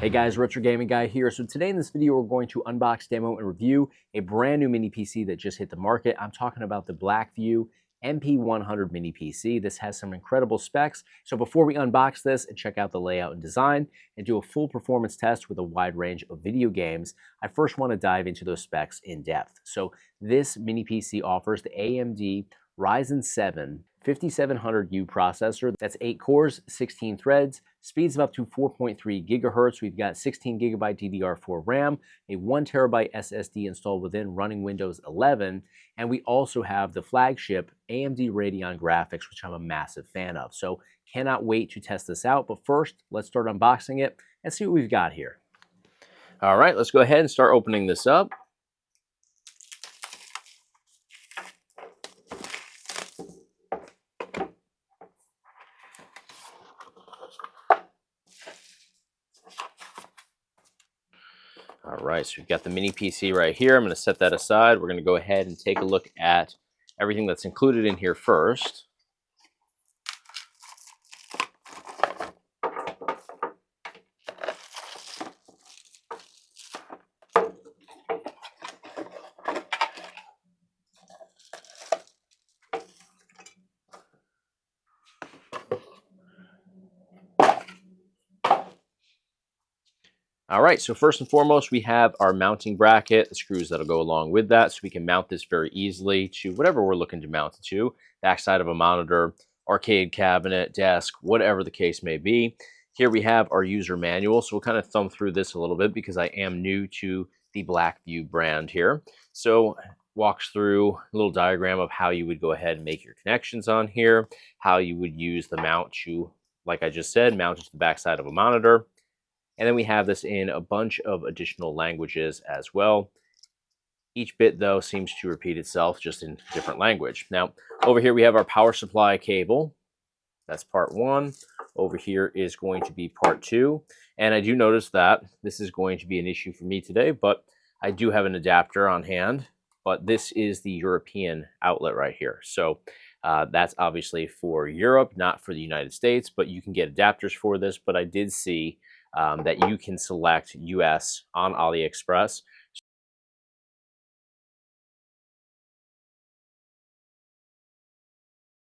Hey guys, Retro Gaming Guy here. So today in this video, we're going to unbox, demo, and review a brand new mini PC that just hit the market. I'm talking about the Blackview MP100 Mini PC. This has some incredible specs. So before we unbox this and check out the layout and design and do a full performance test with a wide range of video games, I first want to dive into those specs in depth. So this mini PC offers the AMD Ryzen 7 5700U processor. That's 8 cores, 16 threads, speeds of up to 4.3 gigahertz. We've got 16 gigabyte DDR4 RAM, a 1 terabyte SSD installed within, running Windows 11, and we also have the flagship AMD Radeon graphics, which I'm a massive fan of. So cannot wait to test this out. But first, let's start unboxing it and see what we've got here. All right, let's go ahead and start opening this up. All right, so we've got the mini PC right here. I'm going to set that aside. We're going to go ahead and take a look at everything that's included in here first. All right, so first and foremost, we have our mounting bracket, the screws that'll go along with that, so we can mount this very easily to whatever we're looking to mount it to, backside of a monitor, arcade cabinet, desk, whatever the case may be. Here we have our user manual, so we'll kind of thumb through this a little bit because I am new to the Blackview brand here. So walks through a little diagram of how you would go ahead and make your connections on here, how you would use the mount to, like I just said, mount it to the backside of a monitor. And then we have this in a bunch of additional languages as well. Each bit, though, seems to repeat itself just in different language. Now, over here we have our power supply cable. That's part one. Over here is going to be part two. And I do notice that this is going to be an issue for me today, but I do have an adapter on hand. But this is the European outlet right here. So that's obviously for Europe, not for the United States, but you can get adapters for this. But I did see that you can select US on AliExpress.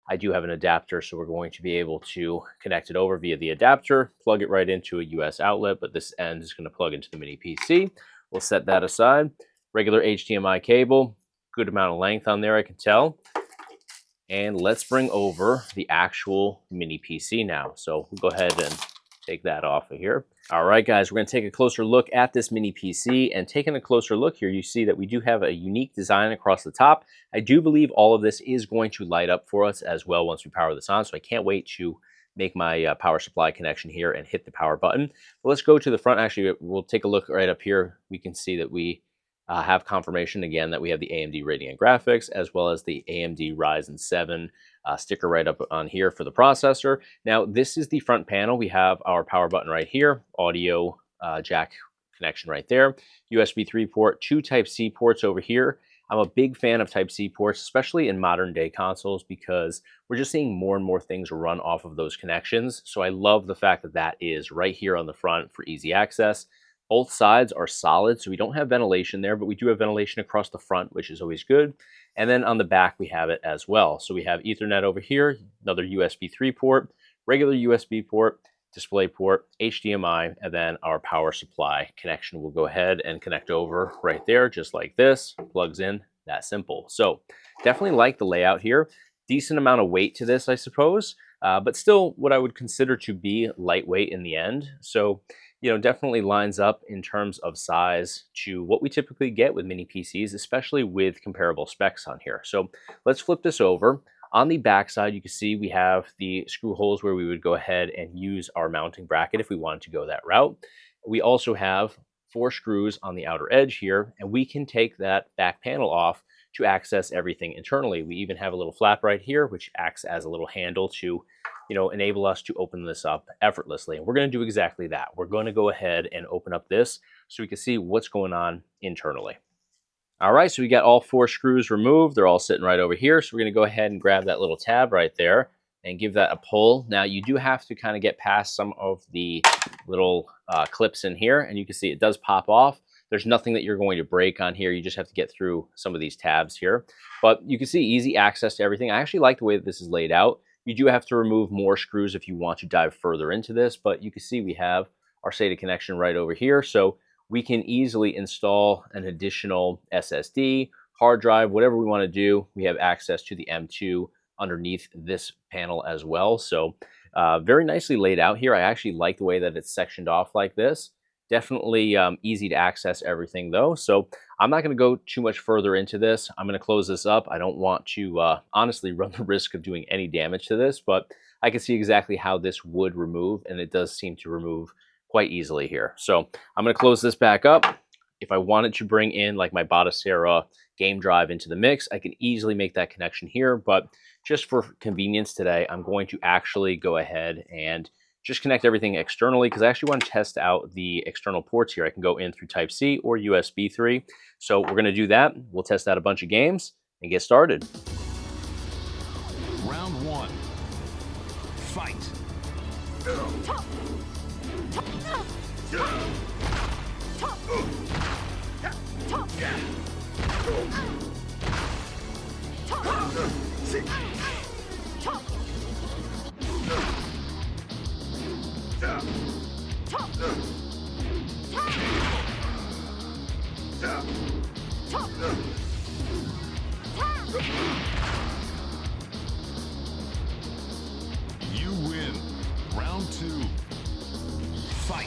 I do have an adapter, so we're going to be able to connect it over via the adapter, plug it right into a US outlet, but this end is going to plug into the mini PC. We'll set that aside. Regular HDMI cable, good amount of length on there, I can tell. And let's bring over the actual mini PC now. So we'll go ahead and take that off of here. All right, guys, we're going to take a closer look at this mini PC, and taking a closer look here, you see that we do have a unique design across the top. I do believe all of this is going to light up for us as well once we power this on, so I can't wait to make my power supply connection here and hit the power button. But let's go to the front. Actually, we'll take a look right up here. We can see that we have confirmation again that we have the AMD Radeon graphics as well as the AMD Ryzen 7 sticker right up on here for the processor. Now, this is the front panel. We have our power button right here, audio jack connection right there, USB 3 port, 2 Type-C ports over here. I'm a big fan of Type-C ports, especially in modern day consoles, because we're just seeing more and more things run off of those connections. So I love the fact that that is right here on the front for easy access. Both sides are solid, so we don't have ventilation there, but we do have ventilation across the front, which is always good. And then on the back, we have it as well. So we have Ethernet over here, another USB 3 port, regular USB port, display port, HDMI, and then our power supply connection will go ahead and connect over right there, just like this, plugs in, that simple. So definitely like the layout here. Decent amount of weight to this, I suppose, but still what I would consider to be lightweight in the end. So definitely lines up in terms of size to what we typically get with mini PCs, especially with comparable specs on here. So let's flip this over. On the back side, you can see we have the screw holes where we would go ahead and use our mounting bracket if we wanted to go that route. We also have 4 screws on the outer edge here, and we can take that back panel off to access everything internally. We even have a little flap right here, which acts as a little handle to enable us to open this up effortlessly. And we're going to do exactly that. We're going to go ahead and open up this so we can see what's going on internally. All right, so we got all 4 screws removed. They're all sitting right over here. So we're going to go ahead and grab that little tab right there, and give that a pull. Now you do have to kind of get past some of the little clips in here, and you can see it does pop off. There's nothing that you're going to break on here. You just have to get through some of these tabs here. But you can see easy access to everything. I actually like the way that this is laid out. You do have to remove more screws if you want to dive further into this, but you can see we have our SATA connection right over here. So we can easily install an additional SSD, hard drive, whatever we want to do. We have access to the M2 underneath this panel as well. So very nicely laid out here. I actually like the way that it's sectioned off like this. Definitely easy to access everything though. So I'm not going to go too much further into this. I'm going to close this up. I don't want to honestly run the risk of doing any damage to this, but I can see exactly how this would remove, and it does seem to remove quite easily here. So I'm going to close this back up. If I wanted to bring in like my Batocera game drive into the mix, I can easily make that connection here, but just for convenience today, I'm going to actually go ahead and just connect everything externally, because I actually want to test out the external ports here. I can go in through Type-C or USB 3. So we're going to do that. We'll test out a bunch of games and get started. Round one. Fight. You win. Round two. Fight.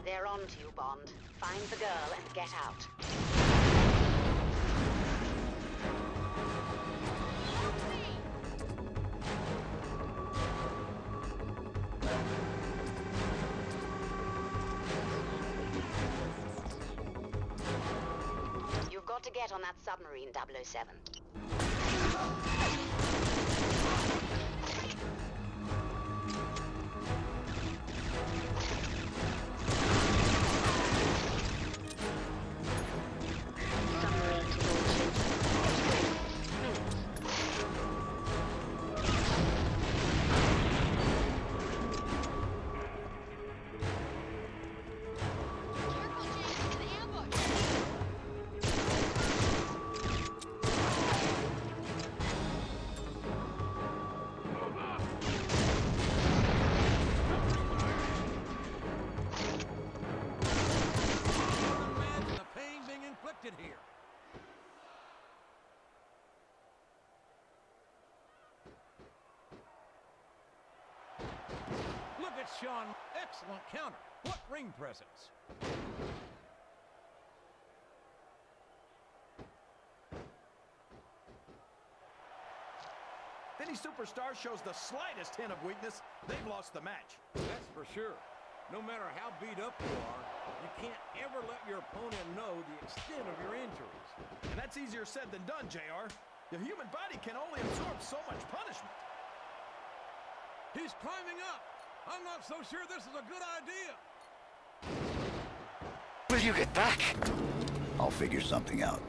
They're on to you, Bond. Find the girl and get out. You've got to get on that submarine, 007. Here. Look at Sean. Excellent counter. What ring presence. If any superstar shows the slightest hint of weakness, they've lost the match. That's for sure. No matter how beat up you are, you can't ever let your opponent know the extent of your injuries. And that's easier said than done, JR. The human body can only absorb so much punishment. He's climbing up. I'm not so sure this is a good idea. Will you get back? I'll figure something out.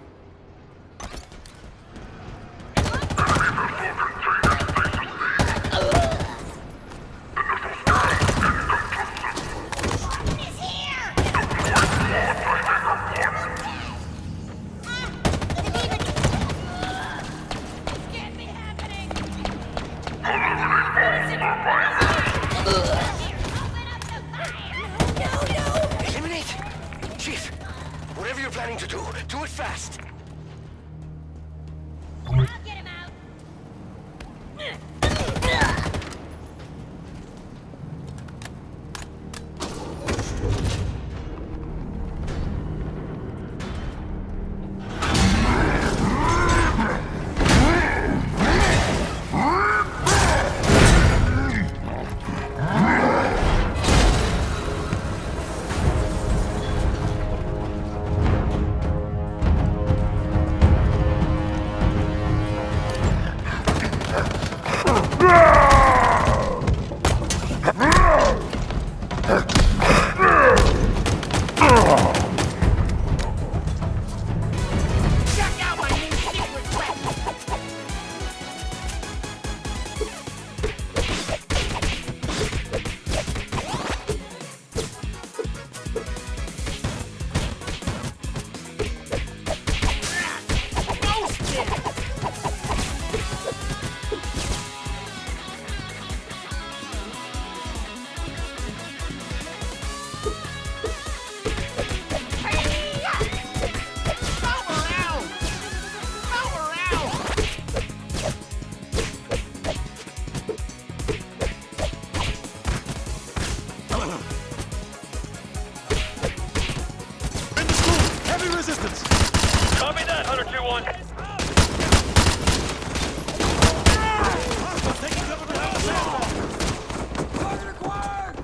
Do it fast! I'll get him out! everyone. Taking cover behind the sandbag. Target acquired!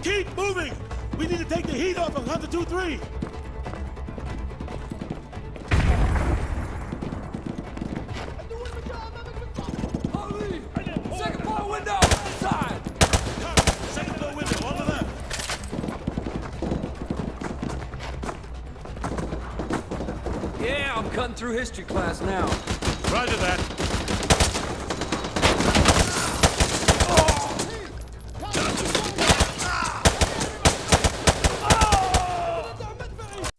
Keep moving! We need to take the heat off of Hunter 2-3. Ali! Second floor window! Inside! Second floor window on the left. Yeah, I'm cutting through history class now. Roger that.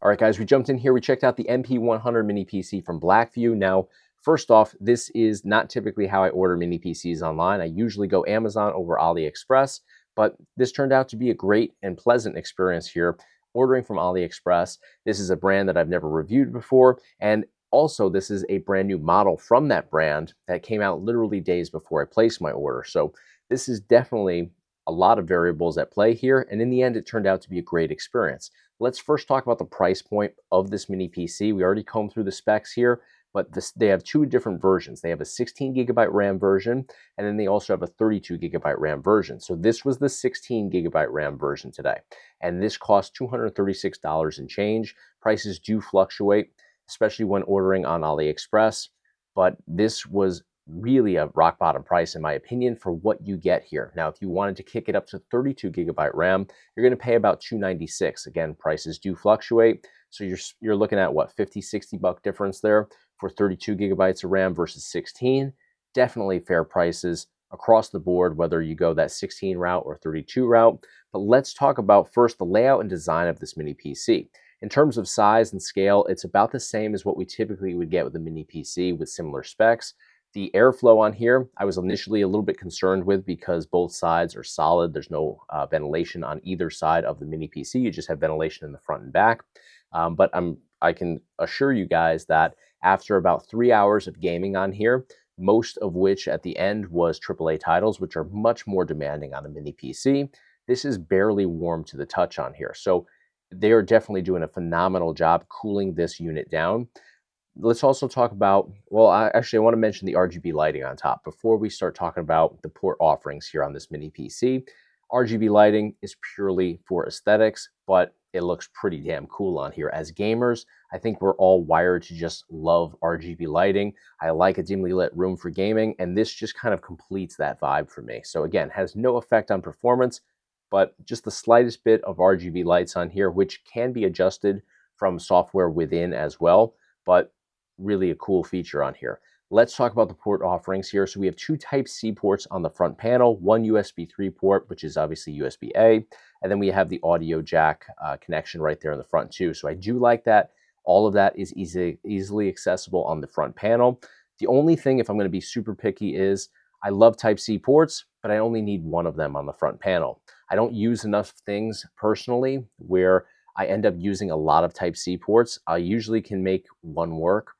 All right, guys, we jumped in here. We checked out the MP100 Mini PC from Blackview. Now, first off, this is not typically how I order mini PCs online. I usually go Amazon over AliExpress, but this turned out to be a great and pleasant experience here ordering from AliExpress. This is a brand that I've never reviewed before, and also this is a brand new model from that brand that came out literally days before I placed my order. So this is definitely a lot of variables at play here, and in the end, it turned out to be a great experience. Let's first talk about the price point of this mini PC. We already combed through the specs here, but they have two different versions. They have a 16 gigabyte RAM version, and then they also have a 32 gigabyte RAM version. So this was the 16 gigabyte RAM version today, and this cost $236 and change. Prices do fluctuate, especially when ordering on AliExpress, but this was really a rock bottom price in my opinion for what you get here. Now, if you wanted to kick it up to 32 gigabyte RAM, you're going to pay about $296. Again, prices do fluctuate, so you're looking at what, 50-60 buck difference there for 32 gigabytes of RAM versus 16. Definitely fair prices across the board, whether you go that 16 route or 32 route. But let's talk about first the layout and design of this mini PC. In terms of size and scale, it's about the same as what we typically would get with a mini PC with similar specs. The airflow on here, I was initially a little bit concerned with because both sides are solid. There's no ventilation on either side of the mini PC. You just have ventilation in the front and back. But I can assure you guys that after about 3 hours of gaming on here, most of which at the end was AAA titles, which are much more demanding on a mini PC, this is barely warm to the touch on here. So they are definitely doing a phenomenal job cooling this unit down. Let's also talk about, well, I want to mention the RGB lighting on top before we start talking about the port offerings here on this mini PC. RGB lighting is purely for aesthetics, but it looks pretty damn cool on here. As gamers, I think we're all wired to just love RGB lighting. I like a dimly lit room for gaming, and this just kind of completes that vibe for me. So again, has no effect on performance, but just the slightest bit of RGB lights on here, which can be adjusted from software within as well, but really a cool feature on here. Let's talk about the port offerings here. So we have two Type-C ports on the front panel, one USB 3 port, which is obviously USB-A, and then we have the audio jack connection right there in the front too. So I do like that. All of that is easily accessible on the front panel. The only thing, if I'm going to be super picky, is I love Type-C ports, but I only need one of them on the front panel. I don't use enough things personally where I end up using a lot of Type-C ports. I usually can make one work.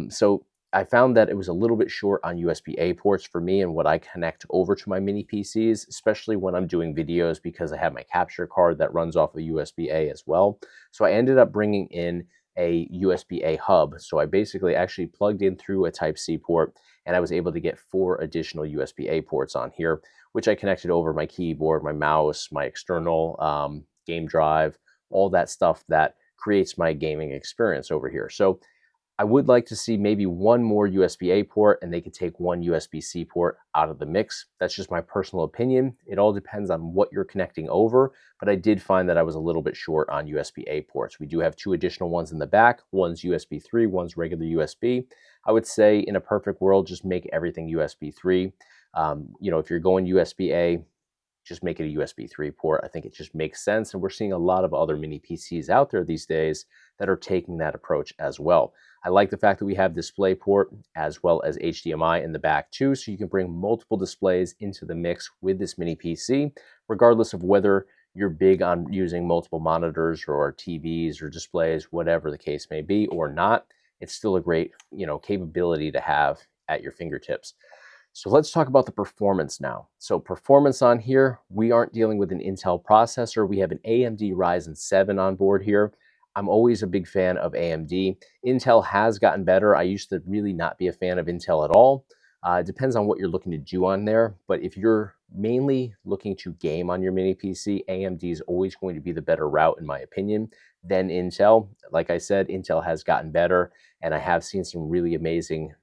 So I found that it was a little bit short on USB-A ports for me and what I connect over to my mini PCs, especially when I'm doing videos because I have my capture card that runs off of USB-A as well. So I ended up bringing in a USB-A hub. So I basically actually plugged in through a Type-C port, and I was able to get 4 additional USB-A ports on here, which I connected over my keyboard, my mouse, my external game drive, all that stuff that creates my gaming experience over here. So I would like to see maybe one more USB-A port, and they could take one USB-C port out of the mix. That's just my personal opinion. It all depends on what you're connecting over, but I did find that I was a little bit short on USB-A ports. We do have 2 additional ones in the back. One's USB 3, one's regular USB. I would say in a perfect world, just make everything USB 3. If you're going USB-A, just make it a USB 3 port. I think it just makes sense, and we're seeing a lot of other mini PCs out there these days that are taking that approach as well. I like the fact that we have DisplayPort as well as HDMI in the back too, so you can bring multiple displays into the mix with this mini PC, regardless of whether you're big on using multiple monitors or TVs or displays, whatever the case may be or not. It's still a great, capability to have at your fingertips. So let's talk about the performance now. So performance on here, we aren't dealing with an Intel processor. We have an AMD Ryzen 7 on board here. I'm always a big fan of AMD. Intel has gotten better. I used to really not be a fan of Intel at all. It depends on what you're looking to do on there. But if you're mainly looking to game on your mini PC, AMD is always going to be the better route, in my opinion, than Intel. Like I said, Intel has gotten better, and I have seen some really amazing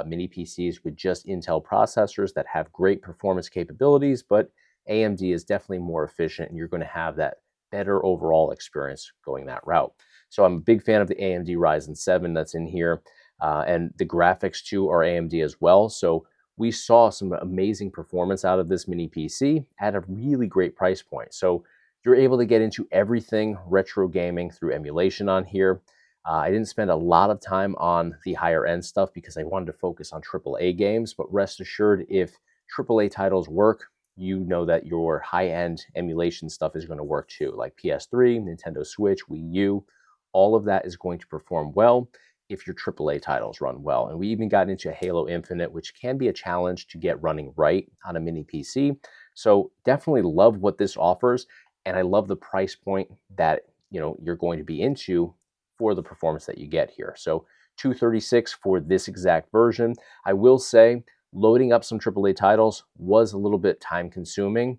mini PCs with just Intel processors that have great performance capabilities, but AMD is definitely more efficient, and you're going to have that better overall experience going that route. So I'm a big fan of the AMD Ryzen 7 that's in here, and the graphics too are AMD as well. So we saw some amazing performance out of this mini PC at a really great price point. So you're able to get into everything retro gaming through emulation on here. I didn't spend a lot of time on the higher end stuff because I wanted to focus on AAA games, but rest assured, if AAA titles work, you know that your high-end emulation stuff is going to work too, like PS3, Nintendo Switch, Wii U. All of that is going to perform well if your AAA titles run well. And we even got into Halo Infinite, which can be a challenge to get running right on a mini PC. So definitely love what this offers, and I love the price point that you're going to be into for the performance that you get here. So $236 for this exact version. I will say loading up some AAA titles was a little bit time consuming.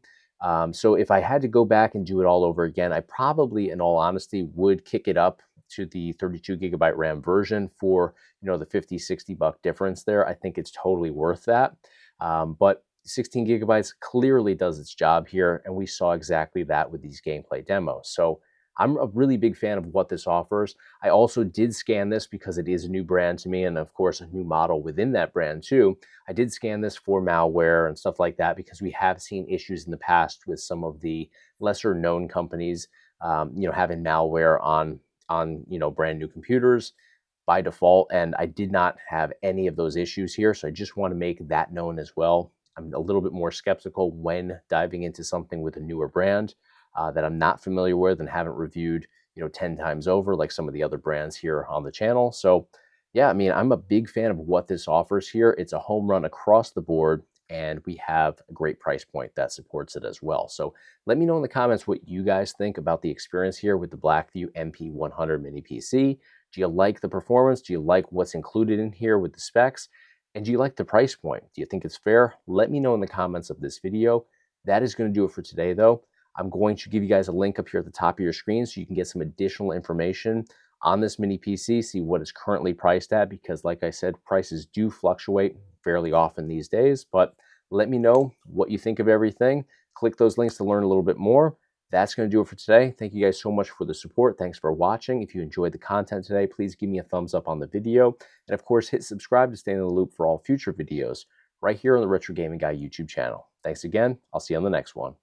So if I had to go back and do it all over again, I probably, in all honesty, would kick it up to the 32 gigabyte RAM version for, the 50, 60 buck difference there. I think it's totally worth that. But 16 gigabytes clearly does its job here, and we saw exactly that with these gameplay demos. So I'm a really big fan of what this offers. I also did scan this because it is a new brand to me, and of course a new model within that brand too. I did scan this for malware and stuff like that because we have seen issues in the past with some of the lesser known companies, having malware on brand new computers by default, and I did not have any of those issues here. So I just want to make that known as well. I'm a little bit more skeptical when diving into something with a newer brand that I'm not familiar with and haven't reviewed, 10 times over, like some of the other brands here on the channel. So yeah, I mean, I'm a big fan of what this offers here. It's a home run across the board, and we have a great price point that supports it as well. So let me know in the comments what you guys think about the experience here with the Blackview MP100 Mini PC. Do you like the performance? Do you like what's included in here with the specs? And do you like the price point? Do you think it's fair? Let me know in the comments of this video. That is going to do it for today, though. I'm going to give you guys a link up here at the top of your screen so you can get some additional information on this mini PC, see what it's currently priced at, because like I said, prices do fluctuate fairly often these days. But let me know what you think of everything. Click those links to learn a little bit more. That's going to do it for today. Thank you guys so much for the support. Thanks for watching. If you enjoyed the content today, please give me a thumbs up on the video. And of course, hit subscribe to stay in the loop for all future videos right here on the Retro Gaming Guy YouTube channel. Thanks again. I'll see you on the next one.